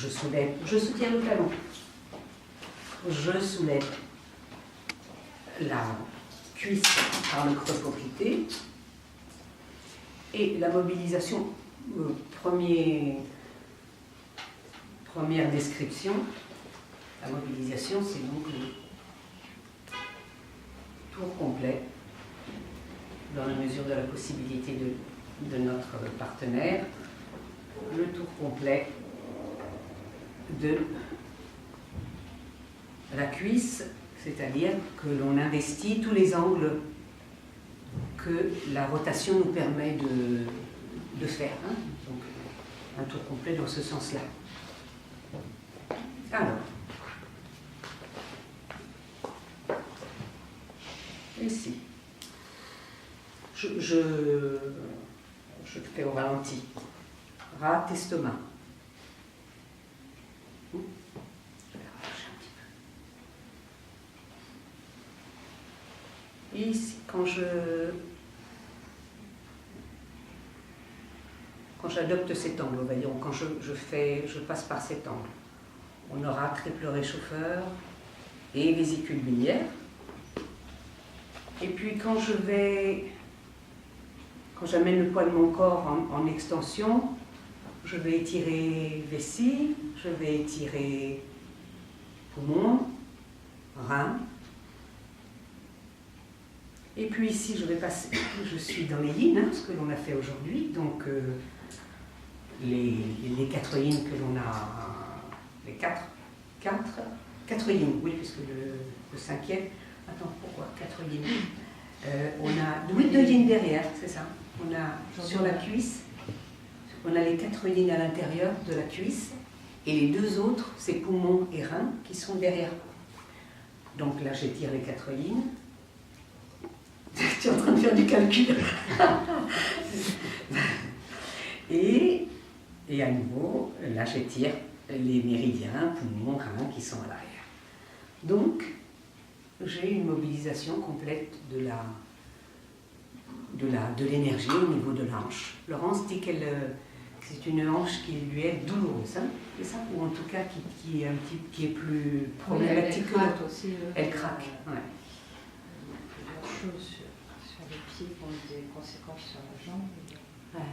je soulève, je soutiens le talon. Je soulève la cuisse par le creux poplité. Et la mobilisation, première description, la mobilisation, c'est donc le tour complet, dans la mesure de la possibilité de notre partenaire, le tour complet de la cuisse, c'est-à-dire que l'on investit tous les angles que la rotation nous permet de faire. Hein. Donc, un tour complet dans ce sens-là. Alors, ici, je fais au ralenti. Rate, estomac. Je vais relâcher un petit peu. Et ici, quand j'adopte cet angle, voyons, quand je passe par cet angle, on aura triple réchauffeur et vésicule biliaire. Et puis quand j'amène le poids de mon corps en extension, je vais étirer vessie, je vais étirer poumon, rein. Et puis ici, je suis dans les yin, hein, ce que l'on a fait aujourd'hui, donc les 4 yin que l'on a, les 4 yin, oui, puisque le 5e, attends, pourquoi 4 yin? On a 2 yin derrière, c'est ça, on a sur la cuisse, on a les 4 yin à l'intérieur de la cuisse, et les 2 autres, c'est poumon et rein, qui sont derrière. Donc là, j'étire les 4 yin. Tu es en train de faire du calcul. et à nouveau, là j'étire les méridiens, poumons, reins qui sont à l'arrière. Donc, j'ai une mobilisation complète de l'énergie au niveau de la hanche. Laurence dit que c'est une hanche qui lui est douloureuse, hein, c'est ça? Ou en tout cas qui est plus problématique que l'autre. Elle craque. Ouais. Sur les pieds qui ont des conséquences sur la jambe. Ouais.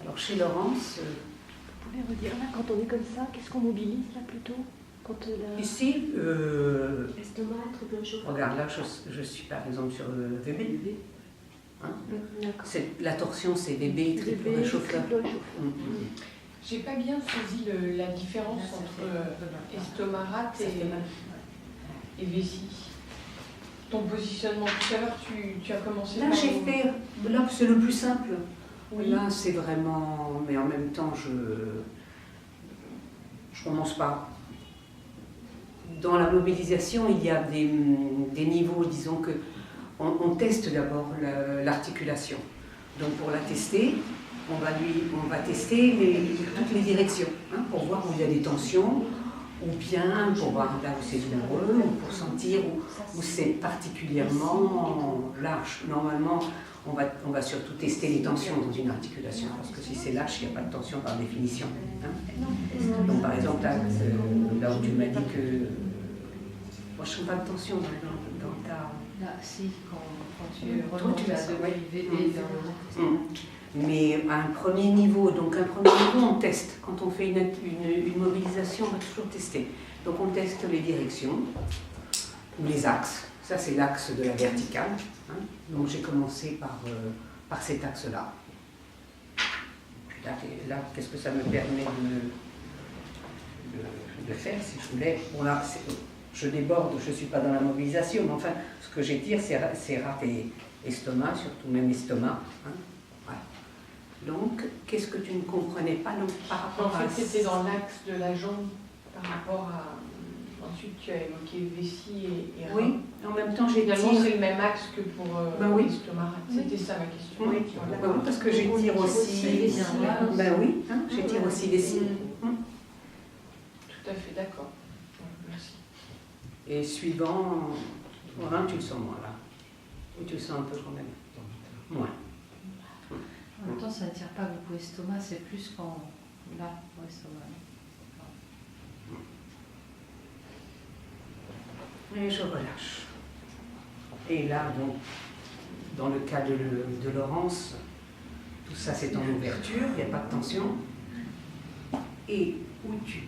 Alors chez Laurence... Vous pouvez redire là, quand on est comme ça, qu'est-ce qu'on mobilise là plutôt quand Ici, l'estomac, triple réchauffeur. regarde là, je suis par exemple sur le VB. Hein? La torsion c'est VB, triple réchauffeur. J'ai pas bien saisi la différence entre estomac rate et vessie. Ton positionnement tout à l'heure, tu as commencé Là, j'ai fait. Là, c'est le plus simple. Oui. Là, c'est vraiment. Mais en même temps, je commence pas. Dans la mobilisation, il y a des niveaux, disons que. On teste d'abord l'articulation. Donc, pour la tester, on va tester toutes les directions, hein, pour voir où il y a des tensions, ou bien pour voir là où c'est douloureux, ou pour sentir où c'est particulièrement lâche. Normalement, on va surtout tester les tensions dans une articulation, parce que si c'est lâche, il n'y a pas de tension par définition. Hein. Donc par exemple, là où tu m'as dit que... Moi, je ne sens pas de tension dans ta... Là, si, quand tu remontes la VB dans le... Mais à un premier niveau, on teste. Quand on fait une mobilisation, on va toujours tester. Donc on teste les directions, ou les axes. Ça c'est l'axe de la verticale. Hein. Donc j'ai commencé par cet axe-là. Puis là, qu'est-ce que ça me permet de faire si je voulais... Bon là, je déborde, je ne suis pas dans la mobilisation, mais enfin, ce que j'étire, c'est rate et estomac, surtout même estomac. Hein. Donc, qu'est-ce que tu ne comprenais pas donc, par rapport à... En fait, c'était dans l'axe de la jambe par rapport à... Ensuite, tu as évoqué vessie et rein. Oui, en même temps, j'étire... Finalement, c'est le même axe que pour oui. l'estomac. C'était ça ma question. Oui, parce que j'étire aussi... Ben oui, hein, j'étire aussi vessie. Tout à fait, d'accord. Merci. Et suivant... Rein, tu le sens moins, là. Ou tu le sens un peu quand même moins. En même temps, ça ne tire pas beaucoup l'estomac, c'est plus quand là, pour l'estomac. Et je relâche. Et là, donc, dans le cas de Laurence, tout ça c'est en ouverture, il n'y a pas de tension. Et où tu...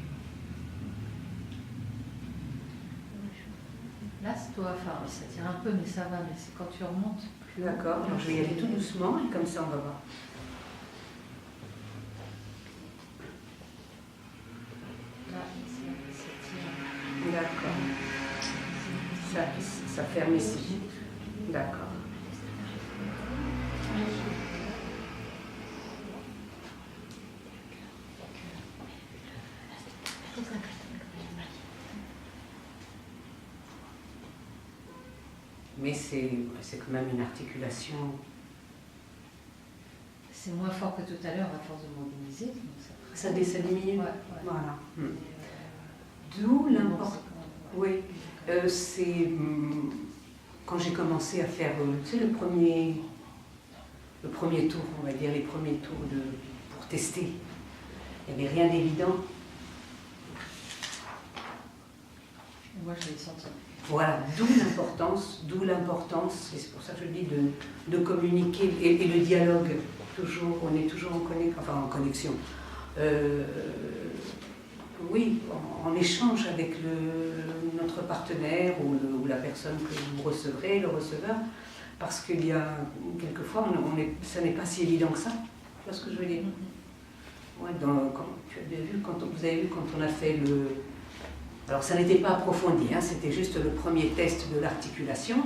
Là, c'est toi, enfin, ça tire un peu, mais ça va, mais c'est quand tu remontes. D'accord, alors je vais y aller tout doucement et comme ça on va voir. Là, ça tire. D'accord. Ça ferme ici. D'accord. Mais c'est quand même une articulation. C'est moins fort que tout à l'heure à force de mobiliser. Donc Ça diminue. Ouais. Voilà. Et, D'où bon, l'importance. Oui, c'est quand j'ai commencé à faire tu sais, le premier tour, on va dire, les premiers tours pour tester. Il n'y avait rien d'évident. moi, je l'ai senti. Voilà, d'où l'importance, et c'est pour ça que je dis de communiquer, et le dialogue, toujours, on est toujours en connexion. Oui, en échange avec notre partenaire ou la personne que vous recevrez, le receveur, parce qu'il y a quelquefois, ça n'est pas si évident que ça. Tu vois ce que je veux dire? Ouais, vous avez vu quand on a fait le... Alors ça n'était pas approfondi, hein, c'était juste le premier test de l'articulation.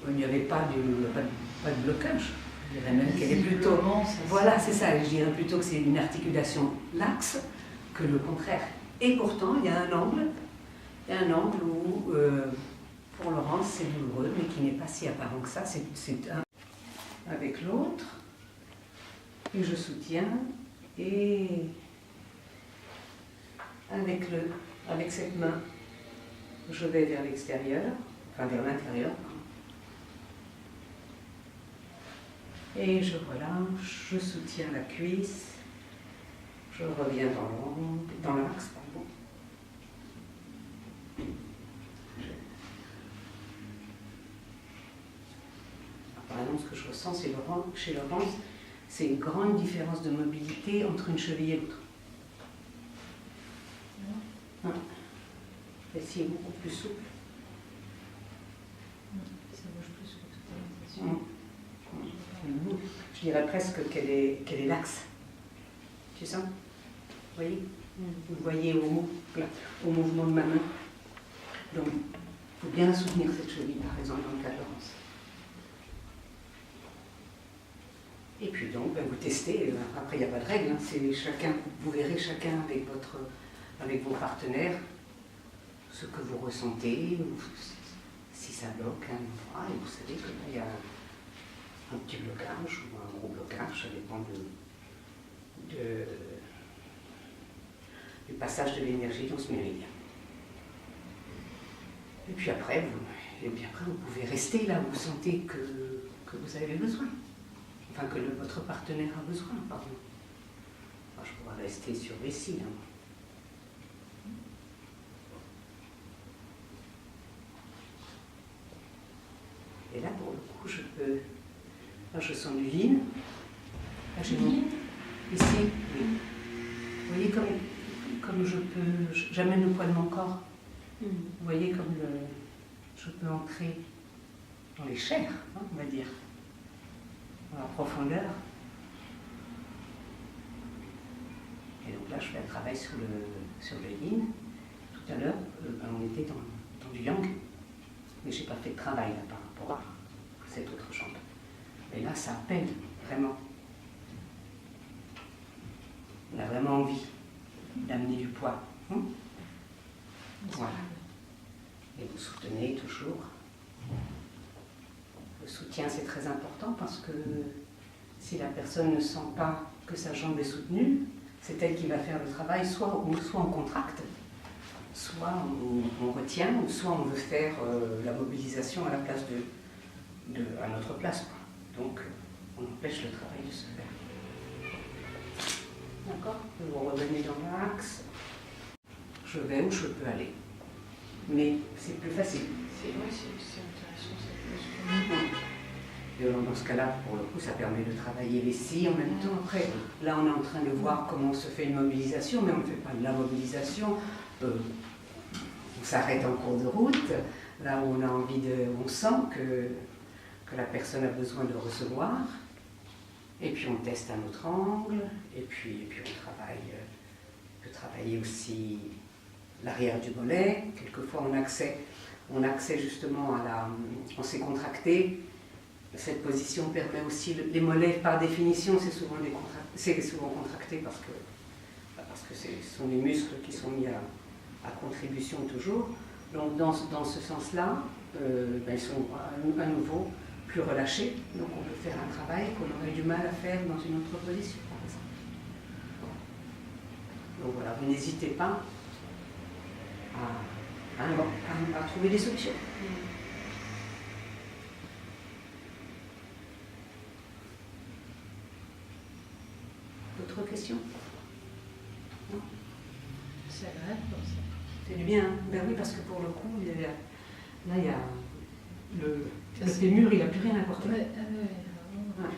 Il n'y avait pas de blocage. Je dirais même qu'elle est plutôt... Voilà, c'est ça, je dirais plutôt que c'est une articulation laxe que le contraire. Et pourtant, il y a un angle où, pour Laurence, c'est douloureux, mais qui n'est pas si apparent que ça. C'est un avec l'autre, et je soutiens, et avec cette main, je vais vers l'extérieur, enfin vers l'intérieur. Et je relâche, je soutiens la cuisse, je reviens dans l'axe, pardon. Apparemment, ce que je ressens chez Laurence, c'est une grande différence de mobilité entre une cheville et l'autre. Celle-ci est beaucoup plus souple. Ça bouge plus que tout à l'heure. Je dirais presque qu'elle est laxe. Tu sens? Vous voyez? Vous voyez au mouvement de ma main. Donc, il faut bien soutenir cette cheville, par exemple, dans le cas de Laurence. Et puis donc, vous testez. Après, il n'y a pas de règle. Hein, c'est chacun, vous verrez chacun avec vos partenaires ce que vous ressentez, ou si ça bloque un endroit, et vous savez que là, il y a un petit blocage ou un gros blocage, ça dépend du passage de l'énergie dans ce méridien. Et puis après, vous pouvez rester là où vous sentez que vous avez besoin, enfin que votre partenaire a besoin, pardon. Enfin, je pourrais rester sur vessie, hein. Et là, pour le coup, là, je sens du yin. Là, j'ai mis ici, oui. Vous voyez comme j'amène le poids de mon corps. Vous voyez comme je peux entrer dans les chairs, hein, on va dire, dans la profondeur. Et donc là, je fais un travail sur le yin. Tout à l'heure, on était dans du yang, mais je n'ai pas fait de travail là par rapport à cette autre jambe. Mais là, ça appelle vraiment. On a vraiment envie d'amener du poids. Voilà. Et vous soutenez toujours. Le soutien, c'est très important parce que si la personne ne sent pas que sa jambe est soutenue, c'est elle qui va faire le travail, soit on contracte, soit on retient, ou soit on veut faire la mobilisation à la place à notre place, quoi. Donc, on empêche le travail de se faire. D'accord? Vous revenez dans l'axe. Je vais où je peux aller. Mais c'est plus facile. C'est intéressant cette notion. Et dans ce cas-là, pour le coup, ça permet de travailler les scies en même temps. Après, là, on est en train de voir comment se fait une mobilisation, mais on ne fait pas de la mobilisation. On s'arrête en cours de route, là où on a envie de... On sent que la personne a besoin de recevoir. Et puis on teste un autre angle, et puis on travaille. On peut travailler aussi l'arrière du mollet. Quelquefois, on accède justement à la... On s'est contracté. Cette position permet aussi, les mollets par définition, c'est souvent contracté parce que ce sont les muscles qui sont mis à contribution toujours. Donc dans ce sens-là, ils sont à nouveau plus relâchés. Donc on peut faire un travail qu'on aurait du mal à faire dans une autre position, par exemple. Donc voilà, vous n'hésitez pas à trouver des solutions. D'autres questions? C'est agréable comme ça. C'est du bien, hein? Ben oui, parce que pour le coup, là, il y a le fémur, il n'a plus rien à porter. Ouais, vraiment. Ouais.